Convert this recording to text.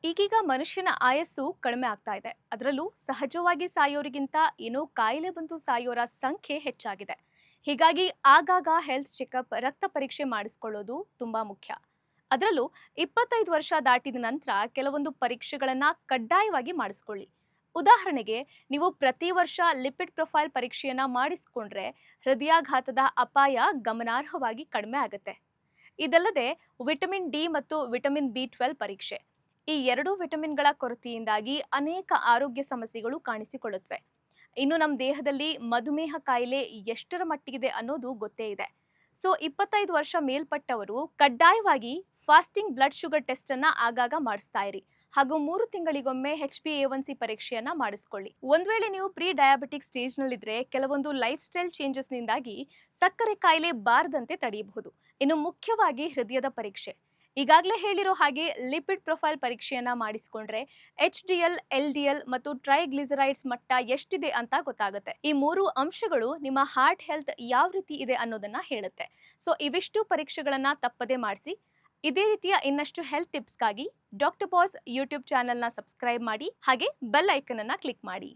ಈಗೀಗ ಮನುಷ್ಯನ ಆಯಸ್ಸು ಕಡಿಮೆ ಆಗ್ತಾ ಇದೆ. ಅದರಲ್ಲೂ ಸಹಜವಾಗಿ ಸಾಯೋರಿಗಿಂತ ಏನೋ ಕಾಯಿಲೆ ಬಂದು ಸಾಯೋರ ಸಂಖ್ಯೆ ಹೆಚ್ಚಾಗಿದೆ. ಹೀಗಾಗಿ ಆಗಾಗ ಹೆಲ್ತ್ ಚೆಕಪ್, ರಕ್ತ ಪರೀಕ್ಷೆ ಮಾಡಿಸ್ಕೊಳ್ಳೋದು ತುಂಬಾ ಮುಖ್ಯ. ಅದರಲ್ಲೂ 25 ವರ್ಷ ದಾಟಿದ ನಂತರ ಕೆಲವೊಂದು ಪರೀಕ್ಷೆಗಳನ್ನ ಕಡ್ಡಾಯವಾಗಿ ಮಾಡಿಸ್ಕೊಳ್ಳಿ. ಉದಾಹರಣೆಗೆ, ನೀವು ಪ್ರತಿ ವರ್ಷ ಲಿಪಿಡ್ ಪ್ರೊಫೈಲ್ ಪರೀಕ್ಷೆಯನ್ನ ಮಾಡಿಸ್ಕೊಂಡ್ರೆ ಹೃದಯಾಘಾತದ ಅಪಾಯ ಗಮನಾರ್ಹವಾಗಿ ಕಡಿಮೆ ಆಗುತ್ತೆ. ಇದಲ್ಲದೆ ವಿಟಮಿನ್ ಡಿ ಮತ್ತು ವಿಟಮಿನ್ ಬಿ 12 ಪರೀಕ್ಷೆ, ಈ ಎರಡೂ ವಿಟಮಿನ್ಗಳ ಕೊರತೆಯಿಂದಾಗಿ ಅನೇಕ ಆರೋಗ್ಯ ಸಮಸ್ಯೆಗಳು ಕಾಣಿಸಿಕೊಳ್ಳುತ್ತವೆ. ಇನ್ನು ನಮ್ಮ ದೇಹದಲ್ಲಿ ಮಧುಮೇಹ ಕಾಯಿಲೆ ಎಷ್ಟರ ಮಟ್ಟಿಗಿದೆ ಅನ್ನೋದು ಗೊತ್ತೇ ಇದೆ. ಸೊ 25 ವರ್ಷ ಮೇಲ್ಪಟ್ಟವರು ಕಡ್ಡಾಯವಾಗಿ ಫಾಸ್ಟಿಂಗ್ ಬ್ಲಡ್ ಶುಗರ್ ಟೆಸ್ಟ್ ಅನ್ನ ಆಗಾಗ ಮಾಡಿಸ್ತಾ ಇರಿ. ಹಾಗೂ 3 ತಿಂಗಳಿಗೊಮ್ಮೆ HbA1c ಪರೀಕ್ಷೆಯನ್ನ ಮಾಡಿಸ್ಕೊಳ್ಳಿ. ಒಂದ್ ವೇಳೆ ನೀವು ಪ್ರೀ ಡಯಾಬಿಟಿಕ್ ಸ್ಟೇಜ್ ನಲ್ಲಿದ್ರೆ ಕೆಲವೊಂದು ಲೈಫ್ ಸ್ಟೈಲ್ ಚೇಂಜಸ್ ನಿಂದಾಗಿ ಸಕ್ಕರೆ ಕಾಯಿಲೆ ಬಾರದಂತೆ ತಡೆಯಬಹುದು. ಇನ್ನು ಮುಖ್ಯವಾಗಿ ಹೃದಯದ ಪರೀಕ್ಷೆ. ಈಗಾಗಲೇ ಹೇಳಿರೋ ಹಾಗೆ ಲಿಪಿಡ್ ಪ್ರೊಫೈಲ್ ಪರೀಕ್ಷೆಯನ್ನ ಮಾಡಿಸ್ಕೊಂಡ್ರೆ HDL, LDL ಮತ್ತು ಟ್ರೈಗ್ಲಿಸರೈಡ್ಸ್ ಮಟ್ಟ ಎಷ್ಟಿದೆ ಅಂತ ಗೊತ್ತಾಗುತ್ತೆ. ಈ 3 ಅಂಶಗಳು ನಿಮ್ಮ ಹಾರ್ಟ್ ಹೆಲ್ತ್ ಯಾವ ರೀತಿ ಇದೆ ಅನ್ನೋದನ್ನ ಹೇಳುತ್ತೆ. ಸೊ ಇವಿಷ್ಟು ಪರೀಕ್ಷೆಗಳನ್ನ ತಪ್ಪದೆ ಮಾಡಿಸಿ. ಇದೇ ರೀತಿಯ ಇನ್ನಷ್ಟು ಹೆಲ್ತ್ ಟಿಪ್ಸ್ಗಾಗಿ ಡಾಕ್ಟರ್ ಬಾಸ್ ಯೂಟ್ಯೂಬ್ ಚಾನೆಲ್ನ ಸಬ್ಸ್ಕ್ರೈಬ್ ಮಾಡಿ, ಹಾಗೆ ಬೆಲ್ ಐಕನ್ ಅನ್ನ ಕ್ಲಿಕ್ ಮಾಡಿ.